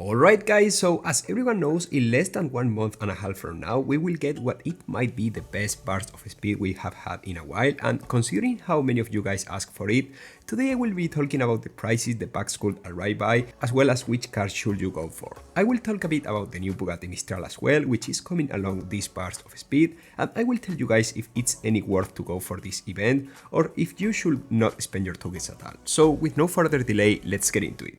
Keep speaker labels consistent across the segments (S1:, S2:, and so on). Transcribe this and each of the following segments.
S1: Alright guys, so as everyone knows, in less than 1 month and a half from now, we will get what it might be the best burst of speed we have had in a while, and considering how many of you guys ask for it, today I will be talking about the prices the packs could arrive by, as well as which cars should you go for. I will talk a bit about the new Bugatti Mistral as well, which is coming along this burst of speed, and I will tell you guys if it's any worth to go for this event, or if you should not spend your tokens at all. So with no further delay, let's get into it.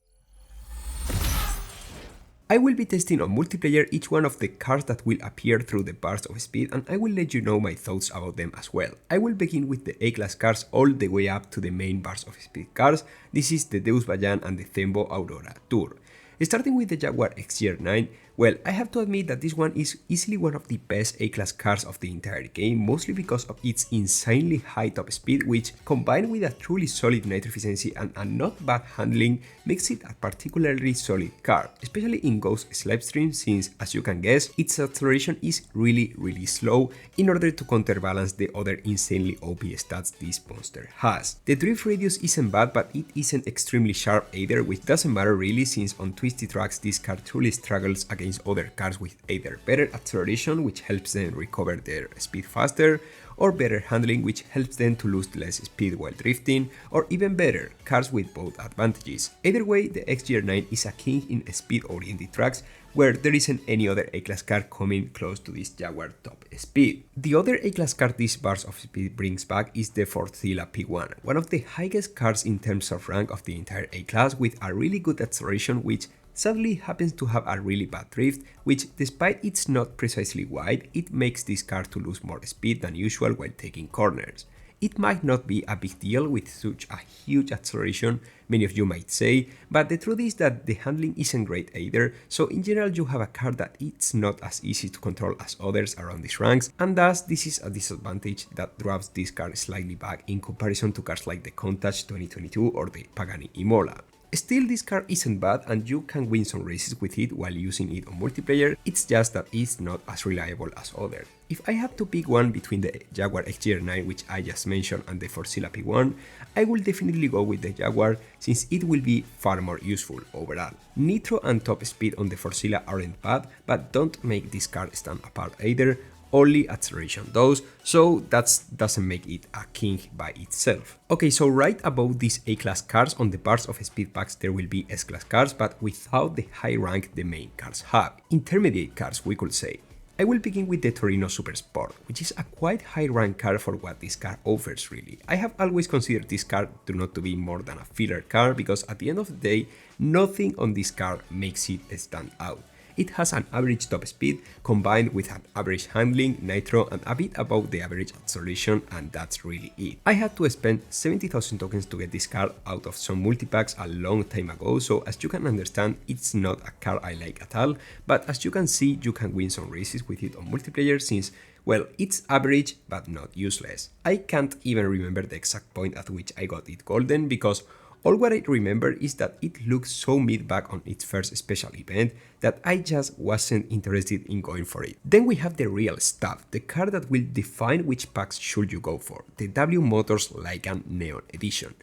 S1: I will be testing on multiplayer each one of the cars that will appear through the burst of speed, and I will let you know my thoughts about them as well. I will begin with the A-Class cars all the way up to the main burst of speed cars. This is the Deus Bajan and the Thembo Aurora Tour. Starting with the Jaguar XJR9, well, I have to admit that this one is easily one of the best A-Class cars of the entire game, mostly because of its insanely high top speed, which combined with a truly solid nitro efficiency and a not bad handling makes it a particularly solid car, especially in Ghost Slipstream, since as you can guess, its acceleration is really slow in order to counterbalance the other insanely OP stats this monster has. The drift radius isn't bad, but it isn't extremely sharp either, which doesn't matter really, since on twisty tracks this car truly struggles against other cars with either better acceleration, which helps them recover their speed faster, or better handling, which helps them to lose less speed while drifting, or even better, cars with both advantages. Either way, the XJR9 is a king in speed-oriented tracks, where there isn't any other A-Class car coming close to this Jaguar top speed. The other A-Class car this burst of speed brings back is the Forcilla P1, one of the highest cars in terms of rank of the entire A-Class, with a really good acceleration, which sadly happens to have a really bad drift, which despite it's not precisely wide, it makes this car to lose more speed than usual while taking corners. It might not be a big deal with such a huge acceleration, many of you might say, but the truth is that the handling isn't great either, so in general you have a car that it's not as easy to control as others around these ranks, and thus this is a disadvantage that drops this car slightly back in comparison to cars like the Countach 2022 or the Pagani Imola. Still, this car isn't bad and you can win some races with it while using it on multiplayer, it's just that it's not as reliable as others. If I have to pick one between the Jaguar XJR9, which I just mentioned, and the Forcilla P1, I will definitely go with the Jaguar, since it will be far more useful overall. Nitro and top speed on the Forcilla aren't bad, but don't make this car stand apart either. Only acceleration does, so that doesn't make it a king by itself. Okay, so right above these A-Class cars on the burst of speed packs there will be S-Class cars, but without the high rank the main cars have. Intermediate cars, we could say. I will begin with the Torino Super Sport, which is a quite high rank car for what this car offers really. I have always considered this car not to be more than a filler car, because at the end of the day, nothing on this car makes it stand out. It has an average top speed combined with an average handling, nitro, and a bit above the average acceleration, and that's really it. I had to spend 70,000 tokens to get this car out of some multipacks a long time ago, so as you can understand, it's not a car I like at all, but as you can see, you can win some races with it on multiplayer since, well, it's average but not useless. I can't even remember the exact point at which I got it golden, because all what I remember is that it looked so mid back on its first special event that I just wasn't interested in going for it. Then we have the real stuff, the car that will define which packs should you go for, the W Motors Lycan Neon Edition.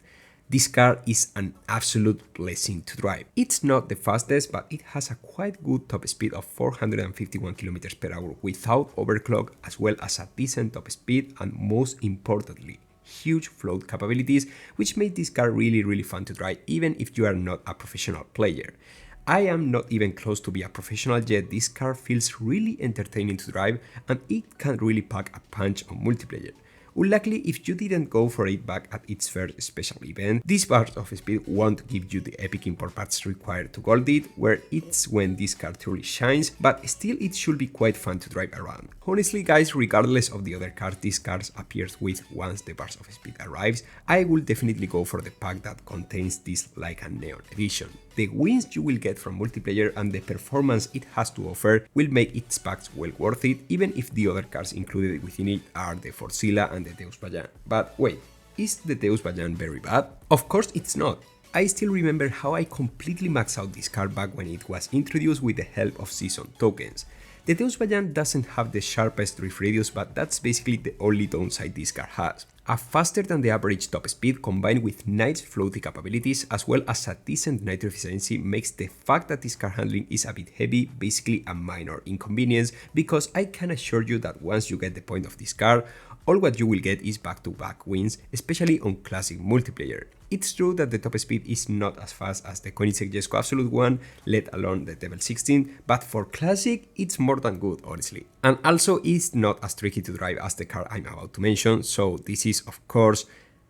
S1: This car is an absolute blessing to drive. It's not the fastest, but it has a quite good top speed of 451 km per hour without overclock, as well as a decent top speed and most importantly, huge float capabilities, which made this car really fun to drive even if you are not a professional player. I am not even close to be a professional yet this car feels really entertaining to drive, and it can really pack a punch on multiplayer. Unluckily, if you didn't go for it back at its first special event, this burst of speed won't give you the epic import parts required to gold it, where it's when this car truly shines, but still it should be quite fun to drive around. Honestly guys, regardless of the other cars this car appears with once the burst of speed arrives, I will definitely go for the pack that contains this Lycan Neon Edition. The wins you will get from multiplayer and the performance it has to offer will make its packs well worth it, even if the other cars included within it are the Forcilla and the Deus Bajan. But wait, is the Deus Bajan very bad? Of course it's not. I still remember how I completely maxed out this car back when it was introduced with the help of season tokens. The Deus Bajan doesn't have the sharpest drift radius, but that's basically the only downside this car has. A faster than the average top speed combined with nice floaty capabilities as well as a decent nitro efficiency makes the fact that this car handling is a bit heavy basically a minor inconvenience, because I can assure you that once you get the point of this car, all what you will get is back-to-back wins, especially on classic multiplayer. It's true that the top speed is not as fast as the Koenigsegg Jesko Absolute one, let alone the Devil 16, but for classic it's more than good, honestly. And also it's not as tricky to drive as the car I'm about to mention, so this is of course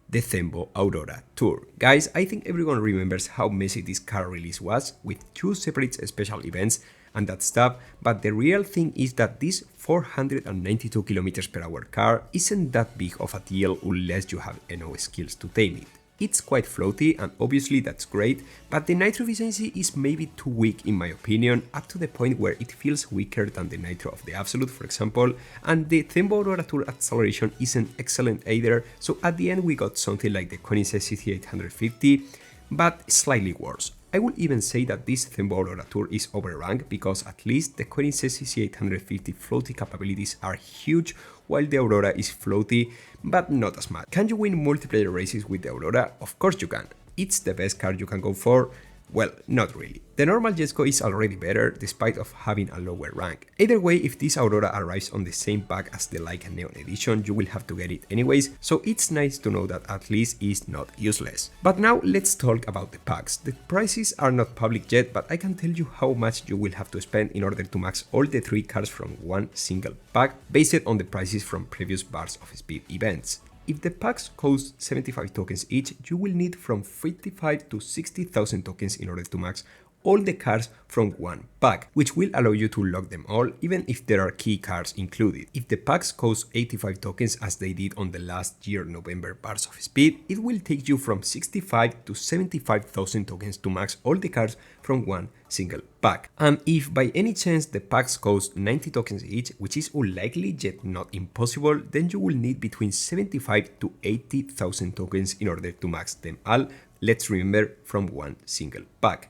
S1: the Thembo Aurora Tour. Guys, I think everyone remembers how messy this car release was, with 2 separate special events and that stuff, but the real thing is that this 492 km/h car isn't that big of a deal unless you have enough skills to tame it. It's quite floaty and obviously that's great, but the nitro efficiency is maybe too weak in my opinion, up to the point where it feels weaker than the nitro of the Absolute, for example, and the Thembo Aurora Tour acceleration isn't excellent either, so at the end we got something like the Koenigsegg CC850, but slightly worse. I would even say that this Thembo Aurora Tour is overranked because at least the Koenigsegg CC850 floaty capabilities are huge, while the Aurora is floaty, but not as much. Can you win multiplayer races with the Aurora? Of course you can. It's the best car you can go for. Well, not really. The normal Jesko is already better, despite of having a lower rank. Either way, if this Aurora arrives on the same pack as the Laika Neon Edition, you will have to get it anyways, so it's nice to know that at least it's not useless. But now let's talk about the packs. The prices are not public yet, but I can tell you how much you will have to spend in order to max all the 3 cars from one single pack, based on the prices from previous Bars of Speed events. If the packs cost 75 tokens each, you will need from 55 to 60,000 tokens in order to max all the cars from one pack, which will allow you to lock them all even if there are key cars included. If the packs cost 85 tokens as they did on the last year November Bars of Speed, it will take you from 65 to 75,000 tokens to max all the cars from one single pack. And if by any chance the packs cost 90 tokens each, which is unlikely yet not impossible, then you will need between 75 to 80,000 tokens in order to max them all, let's remember, from one single pack.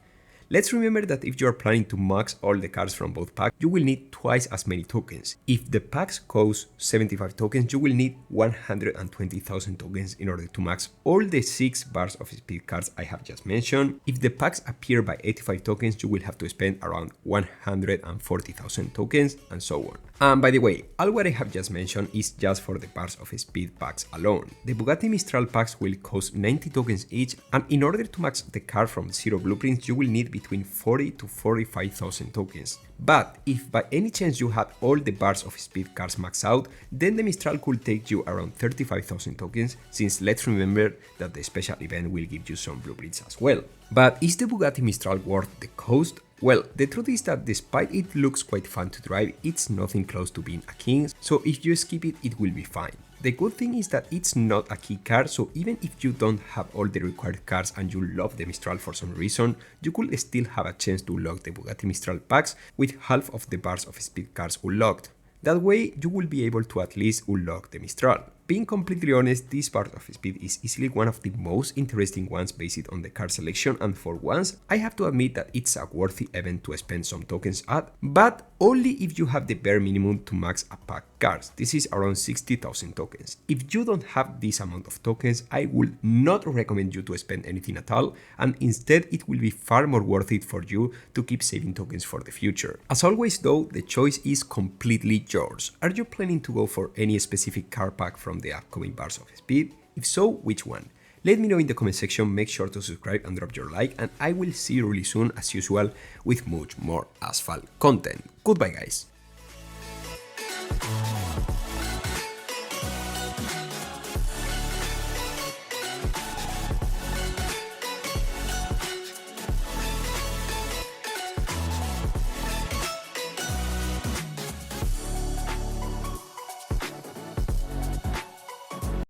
S1: Let's remember that if you are planning to max all the cars from both packs, you will need twice as many tokens. If the packs cost 75 tokens, you will need 120,000 tokens in order to max all the 6 Bars of Speed cars I have just mentioned. If the packs appear by 85 tokens, you will have to spend around 140,000 tokens, and so on. And by the way, all what I have just mentioned is just for the Bars of Speed packs alone. The Bugatti Mistral packs will cost 90 tokens each, and in order to max the car from 0 blueprints, you will need between 40 to 45,000 tokens. But if by any chance you had all the Bars of Speed cars maxed out, then the Mistral could take you around 35,000 tokens, since let's remember that the special event will give you some blueprints as well. But is the Bugatti Mistral worth the cost? Well, the truth is that despite it looks quite fun to drive, it's nothing close to being a king, so if you skip it, it will be fine. The good thing is that it's not a key car, so even if you don't have all the required cars and you love the Mistral for some reason, you could still have a chance to unlock the Bugatti Mistral packs with half of the Bars of Speed cars unlocked. That way, you will be able to at least unlock the Mistral. Being completely honest, this Bars of Speed is easily one of the most interesting ones based on the car selection, and for once, I have to admit that it's a worthy event to spend some tokens at, but only if you have the bare minimum to max a pack cars. This is around 60,000 tokens. If you don't have this amount of tokens, I would not recommend you to spend anything at all, and instead it will be far more worth it for you to keep saving tokens for the future. As always though, the choice is completely yours. Are you planning to go for any specific car pack from the upcoming Bars of Speed? If so, which one? Let me know in the comment section, make sure to subscribe and drop your like, and I will see you really soon as usual with much more asphalt content. Goodbye guys!